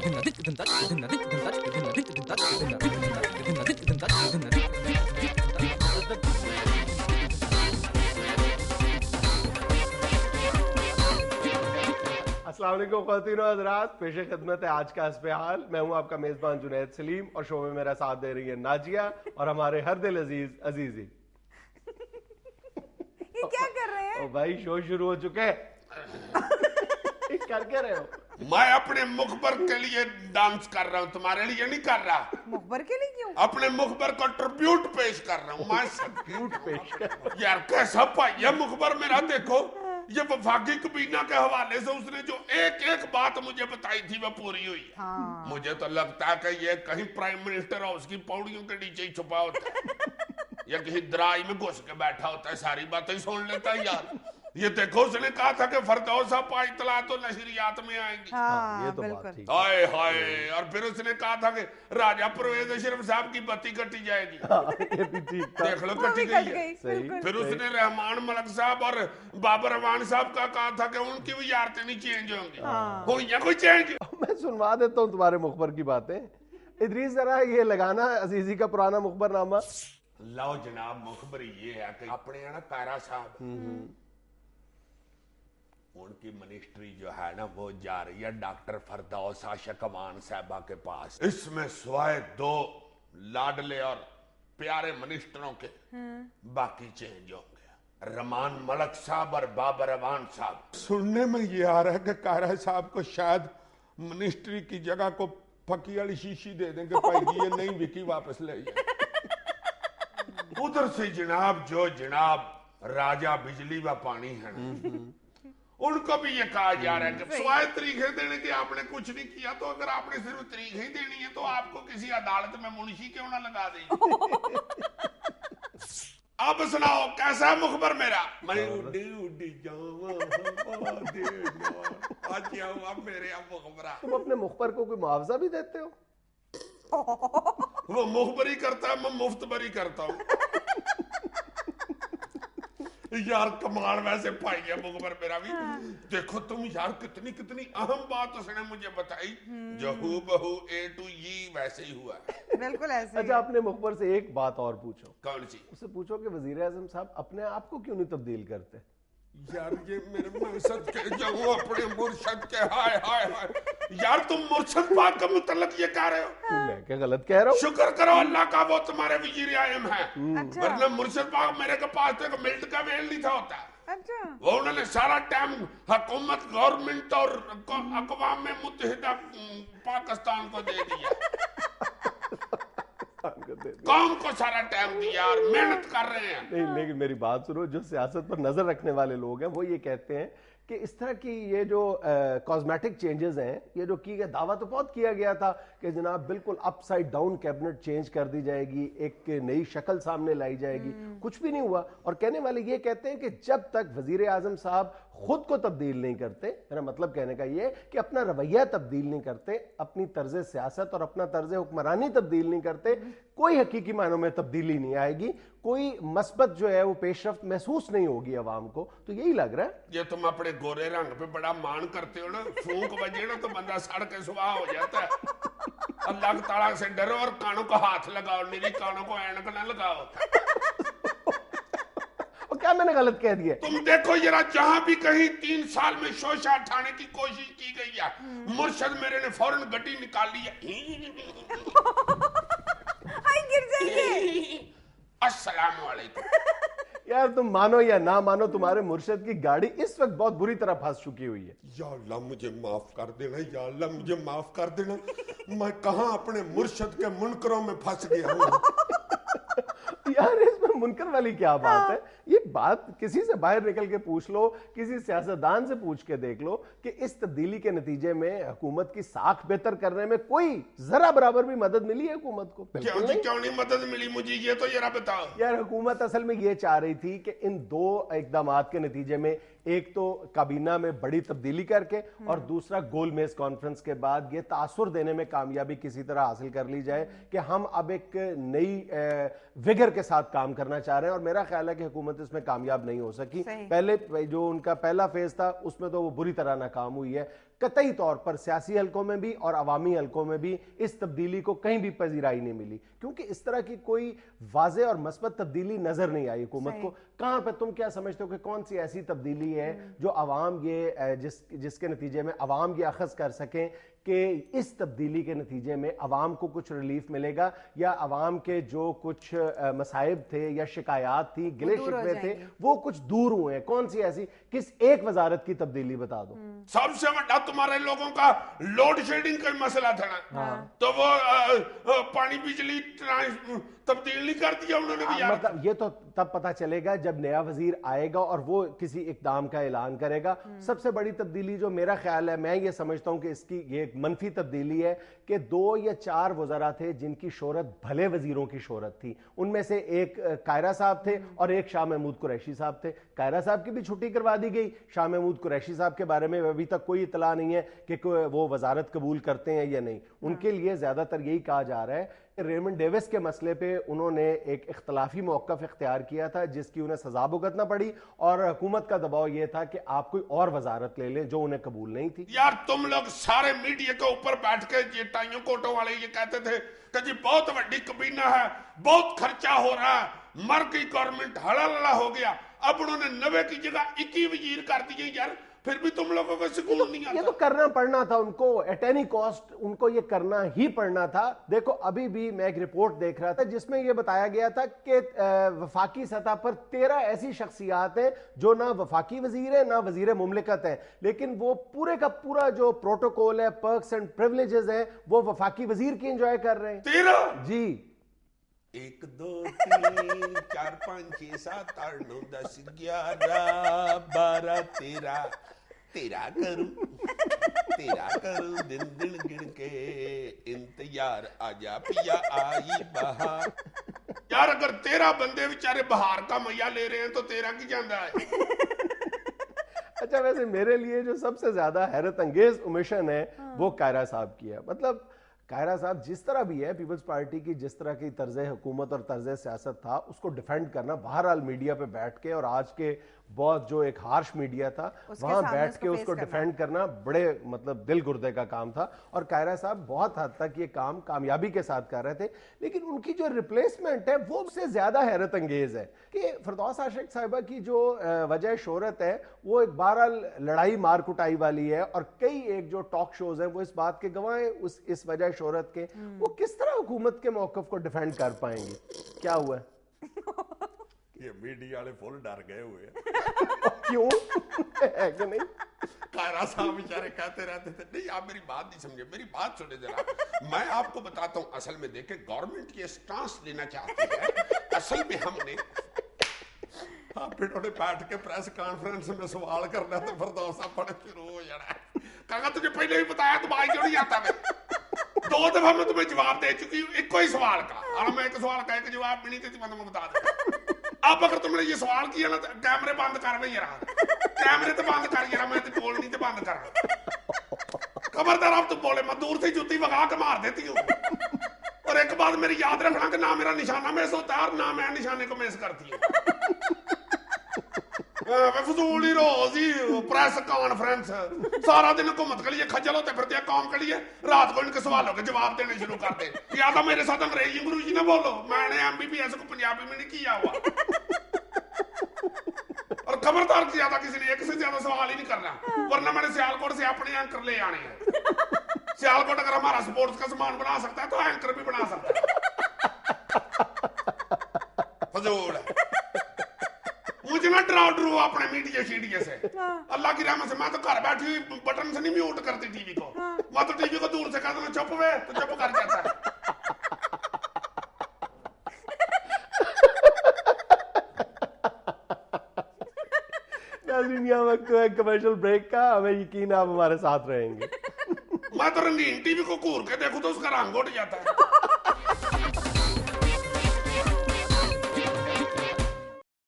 السلام علیکم خواتین و حضرات، پیش خدمت ہے آج کا حسب حال. میں ہوں آپ کا میزبان جنید سلیم اور شو میں میرا ساتھ دے رہی ہے ناجیہ اور ہمارے ہر دل عزیز عزیزی. یہ کیا کر رہے ہیں؟ او بھائی شو شروع ہو چکے. کر کے رہے ہو؟ میں اپنے مخبر کے لیے ڈانس کر رہا ہوں، تمہارے لیے نہیں کر رہا. مخبر کے لیے کیوں؟ اپنے مخبر کو ٹربیوٹ پیش کر رہا ہوں. میں ٹربیوٹ پیش کر یار کیسا پائی ہے مخبر میرا. دیکھو یہ وفاقی کابینہ کے حوالے سے اس نے جو ایک بات مجھے بتائی تھی وہ پوری ہوئی ہے. مجھے تو لگتا ہے کہ یہ کہیں پرائم منسٹر ہاؤس کی پوڑیوں کے نیچے ہی چھپا ہوتا ہے یا کہیں درائی میں گھس کے بیٹھا ہوتا ہے، ساری باتیں سن لیتا ہے. یار یہ دیکھو اس نے کہا تھا کہ فردوسا پائی اطلاعات و نشریات میں آئیں گی. یہ تو بات ٹھیک. ہائے ہائے. اور پھر اس نے کہا تھا کہ راجہ پرویز اشرف صاحب کی بتی کٹی جائے گی. یہ بھی ٹھیک تھا. دیکھ لو کٹی گئی ہے. پھر اس نے رحمان ملک صاحب اور بابر امان صاحب کا کہا تھا کہ ان کی بھی یارتیں نہیں چینج ہوں گی. ہوئی ہیں کوئی چینج؟ میں سنوا دیتا ہوں تمہارے مخبر کی باتیں. ادریس ذرا یہ لگانا عزیزی کا پرانا مخبر نامہ. لو جناب مخبری یہ ہے کہ اپنے نا کائرہ صاحب ان کی منسٹری جو ہے نا وہ جا رہی ہے ڈاکٹر فردوس عاشق امان صاحبہ کے پاس. اس میں سوائے 2 لاڈلے اور پیارے منسٹروں کے باقی چینج ہوں گے، رحمان ملک صاحب اور بابر امان صاحب. سننے میں یہ آ رہا ہے کہ کائرہ صاحب کو شاید منسٹری کی جگہ کو پکی والی شیشی دے دیں کہ بھائی جی یہ نہیں وکی واپس لے جائے. ادھر سے جناب راجہ بجلی و پانی ہے ان کو بھی یہ کہا جا رہا ہے کہ سوائے طریقے دینے کے آپ نے کچھ نہیں کیا، تو اگر آپ نے صرف طریقے ہی دینی ہے تو آپ کو کسی عدالت میں منشی کیوں نہ لگا دیں. اب سناؤ کیسا مخبر میرا؟ میں اڈی جاواں آج آؤں اب میرے اب مخبرہ. تم اپنے مخبر کو کوئی معاوضہ بھی دیتے ہو؟ وہ مخبری کرتا ہے، میں مفت بری کرتا ہوں. یار کمال ویسے پائی ہے مخبر میرا بھی. دیکھو تم یار کتنی اہم بات اس نے مجھے بتائی جو ہو بہو اے ٹو ای ویسے ہی ہوا ہے. بالکل ایسے. اچھا اپنے مخبر سے ایک بات اور پوچھو. کون سی؟ اسے پوچھو کہ وزیر اعظم صاحب اپنے آپ کو کیوں نہیں تبدیل کرتے؟ یار یہ میرے مقصد کے جاؤں اپنے مرشد کے. ہائے ہائے ہائے. یار تم مرشد پاک کا متعلق یہ کہہ رہے ہو؟ میں کیا غلط کہہ رہا ہوں؟ شکر کرو اللہ کا وہ تمہارے وزیر اعظم ہے، ورنہ مرشد پاک میرے کے پاس تھے کہ ملٹ کا ویل نہیں تھا ہوتا. وہ انہوں نے سارا ٹائم حکومت گورنمنٹ اور اقوام متحدہ پاکستان کو دے دیا، قوم کو سارا ٹائم دیا اور محنت کر رہے ہیں. نہیں لیکن میری بات سنو، جو سیاست پر نظر رکھنے والے لوگ ہیں وہ یہ کہتے ہیں کہ اس طرح کی یہ جو کازمیٹک چینجز ہیں، یہ جو کی گئے، دعویٰ تو بہت کیا گیا تھا کہ جناب بالکل اپ سائڈ ڈاؤن کیبنٹ چینج کر دی جائے گی، ایک نئی شکل سامنے لائی جائے گی. کچھ بھی نہیں ہوا. اور کہنے والے یہ کہتے ہیں کہ جب تک وزیر اعظم صاحب خود کو تبدیل نہیں کرتے، میرا مطلب کہنے کا یہ کہ اپنا رویہ تبدیل نہیں کرتے، اپنی طرز سیاست اور اپنا طرز حکمرانی تبدیل نہیں کرتے، کوئی حقیقی معنوں میں تبدیلی نہیں آئے گی، کوئی مثبت جو ہے وہ پیش رفت محسوس نہیں ہوگی عوام کو. تو یہی لگ رہا ہے. یہ تم اپنے گورے رنگ پہ بڑا مان کرتے ہو نا، پھونک بجے نا تو بندہ سڑ کے سواہ ہو جاتا ہے. اللہ تعالیٰ سے ڈرو اور کانوں کو ہاتھ لگاؤ، میری کانوں کو اینک نہ لگاؤ. کیا میں نے غلط کہہ دیا؟ تم دیکھو ذرا جہاں بھی کہیں 3 سال میں شوشہ اٹھانے کی کوشش کی گئی ہے، مرشد میرے نے فوراً گٹی نکال لی ہے. گر جائیں گے. السلام علیکم. یار تم مانو یا نہ مانو، تمہارے مرشد کی گاڑی اس وقت بہت بری طرح پھنس چکی ہوئی ہے. یا اللہ مجھے معاف کر دینا، یا اللہ مجھے معاف کر دینا. میں کہاں اپنے مرشد کے منکروں میں پھنس گیا ہوں. یار اس میں منکر والی کیا بات ہے؟ یہ بات کسی سے باہر نکل کے پوچھ لو، کسی سیاستدان سے پوچھ کے دیکھ لو کہ اس تبدیلی کے نتیجے میں حکومت کی ساکھ بہتر کرنے میں کوئی ذرا برابر بھی مدد ملی ہے حکومت کو؟ کیوں نہیں مدد ملی مجھے یہ تو ذرا بتاؤ. یار حکومت اصل میں یہ چاہ رہی تھی کہ ان 2 اقدامات کے نتیجے میں، ایک تو کابینہ میں بڑی تبدیلی کر کے اور دوسرا گول میز کانفرنس کے بعد یہ تاثر دینے میں کامیابی کسی طرح حاصل کر لی جائے کہ ہم اب ایک نئی ویگر کے ساتھ کام کرنا چاہ رہے ہیں. اور میرا خیال ہے کہ حکومت اس میں کامیاب نہیں ہو سکی. پہلے جو ان کا پہلا فیز تھا اس میں تو وہ بری طرح ناکام ہوئی ہے. قطعی طور پر سیاسی حلقوں میں بھی اور عوامی حلقوں میں بھی اس تبدیلی کو کہیں بھی پذیرائی نہیں ملی، کیونکہ اس طرح کی کوئی واضح اور مثبت تبدیلی نظر نہیں آئی حکومت کو. کہاں پہ تم کیا سمجھتے ہو کہ کون سی ایسی تبدیلی ہے جو عوام یہ جس کے نتیجے میں عوام یہ اخذ کر سکیں کہ اس تبدیلی کے نتیجے میں عوام کو کچھ ریلیف ملے گا، یا عوام کے جو کچھ مصائب تھے یا شکایات تھی، گلے شکوے تھے، وہ کچھ دور ہوئے ہیں؟ کون سی ایسی کس ایک وزارت کی تبدیلی بتا دو. سب سے بڑا تمہارے لوگوں کا لوڈ شیڈنگ کا مسئلہ تھا نا، تو وہ پانی بجلی تبدیل نہیں کر دیا انہوں نے بھی. مطلب یہ تو تب پتا چلے گا جب نیا وزیر آئے گا اور وہ کسی اقدام کا اعلان کرے گا. سب سے بڑی تبدیلی جو میرا خیال ہے، میں یہ سمجھتا ہوں کہ اس کی یہ ایک منفی تبدیلی ہے کہ 2 یا 4 وزراء تھے جن کی شہرت بھلے وزیروں کی شہرت تھی. ان میں سے ایک قائرہ صاحب تھے اور ایک شاہ محمود قریشی صاحب تھے. قائرہ صاحب کی بھی چھٹی کروا دی گئی. شاہ محمود قریشی صاحب کے بارے میں ابھی تک کوئی اطلاع نہیں ہے کہ وہ وزارت قبول کرتے ہیں یا نہیں. ان کے لیے زیادہ تر یہی کہا جا رہا ہے کہ ریمنڈ ڈیوس کے مسئلے پہ انہوں نے ایک اختلافی موقف اختیار کیا تھا جس کی انہیں سزا بھگتنا پڑی، اور حکومت کا دباؤ یہ تھا کہ آپ کوئی اور وزارت لے لیں جو انہیں قبول نہیں تھی. یار تم لوگ سارے میڈیا کے اوپر بیٹھ کے یہ ٹائیوں کوٹوں والے یہ کہتے تھے کہ جی بہت بڑی کابینہ ہے، بہت خرچہ ہو رہا ہے، مر گئی گورنمنٹ، ہلا ہو گیا. اب انہوں نے 90 کی جگہ 21 وزیر کر دیے. یار پھر بھی تم لوگوں کو سکون نہیں آتا. یہ تو کرنا پڑنا تھا ان کو، ایٹ اینی کاسٹ ان کو یہ کرنا ہی پڑنا تھا. دیکھو ابھی بھی میں ایک رپورٹ دیکھ رہا تھا جس میں یہ بتایا گیا تھا کہ وفاقی سطح پر 13 ایسی شخصیات ہیں جو نہ وفاقی وزیر ہیں نہ وزیر مملکت ہیں، لیکن وہ پورے کا پورا جو پروٹوکول ہے، پرکس اینڈ پریولیجز ہیں، وہ وفاقی وزیر کی انجوائے کر رہے ہیں. 13 جی 1 2 3 4 5 6 7 8 9 10 11 12 13 کروں دن دن گن کے انتظار آجا پیا آئی بہار. یار اگر 13 بندے بیچارے بہار کا میا لے رہے ہیں تو 13 کی جاندہ ہے. اچھا ویسے میرے لیے جو سب سے زیادہ حیرت انگیز اومیشن ہے وہ قائرہ صاحب کی ہے. مطلب قائرہ صاحب جس طرح بھی ہے، پیپلز پارٹی کی جس طرح کی طرز حکومت اور طرز سیاست تھا اس کو ڈیفینڈ کرنا، بہرحال میڈیا پہ بیٹھ کے، اور آج کے بہت جو ایک ہارش میڈیا تھا وہاں بیٹھ کے اس کو ڈیفینڈ کرنا بڑے مطلب دل گردے کا کام تھا. اور قائرہ صاحب بہت حد تک یہ کام کامیابی کے ساتھ کر رہے تھے، لیکن ان کی جو ریپلیسمنٹ ہے وہ اس سے زیادہ حیرت انگیز ہے کہ فردوس عاشق صاحبہ کی جو وجہ شہرت ہے وہ ایک بہرحال لڑائی مار کٹائی والی ہے، اور کئی ایک جو ٹاک شوز ہیں وہ اس بات کے گواہ ہیں اس وجہ شہرت کے. وہ کس طرح حکومت کے موقف کو ڈیفینڈ کر پائیں گے؟ کیا ہوا ہے؟ یہ میڈیا والے فل ڈر گئے ہوئے ہیں. کیوں ہے کہ نہیں؟ قائرہ صاحب بیچارے کہتے رہتے تھے. نہیں آپ میری بات نہیں سمجھے، میری بات سنیں ذرا. میں آپ کو بتاتا ہوں اصل میں دیکھیں گورنمنٹ یہ سٹانس لینا چاہتی ہے. اصل میں ہم نے پھر انہوں نے بیٹھ کے پریس کانفرنس میں سوال کرنا تو فردوس صاحب بڑے شروع ہو جانا ہے. کہا تجھے پہلے بھی بتایا تم آئی کیوں نہیں آتا میں؟ 2 دفعہ میں تمہیں جواب دے چکی ہوں ایک کوئی سوال کا، اور میں ایک سوال کا ایک جواب بھی نہیں دیتی. میں تمہیں بتا دوں اب اگر تم نے یہ سوال کیا نا تو کیمرے بند کر میں یہ رہا، کیمرے تو بند کر یہ رہا، میں تو بول نہیں تو بند کر. خبردار اب تم بولے میں دور سے جوتی وگا کے مار دیتی ہوں. اور ایک بات میری یاد رکھنا کہ نہ میرا نشانہ مس ہوتا ہے اور نہ میں نشانے کو مس کرتی ہوں. فضول ہی روز ہی پریس کانفرنس سارا دن حکومت کے لیے کھجل ہوتے پھرتے ہیں، قوم کے لیے رات کو ان کے سوالوں کے جواب دینے شروع کر دیں. یا تو میرے ساتھ انگریزی گروجی نہ بولو، میں نے MBBS کو پنجابی میں نہیں کیا ہوا. اور خبردار زیادہ کسی نے ایک سے زیادہ سوال ہی نہیں کرنا، ورنہ میں نے سیالکوٹ سے اپنے اینکر لے آنے ہیں. سیالکوٹ اگر ہمارا سپورٹس کا سامان بنا سکتا ہے تو اینکر بھی بنا سکتا ہے. فضول ہے. مجھے نہ ڈرو اپنے میڈیا شیڈیا سے. اللہ کی رحمت سے میں تو گھر بیٹھی ہوئی بٹن سے نہیں میوٹ کرتی ٹی وی کو. میں تو ٹی وی کو دور سے کہتا ہوں چپ ہوئے تو چپ کر جاتا ہے. ناظرین یہ وقت ہے کمرشل بریک کا، ہمیں یقین آپ ہمارے ساتھ رہیں گے. میں تو رنگین ٹی وی کو گھور کے دیکھوں تو اس کا رنگ اٹھ جاتا ہے.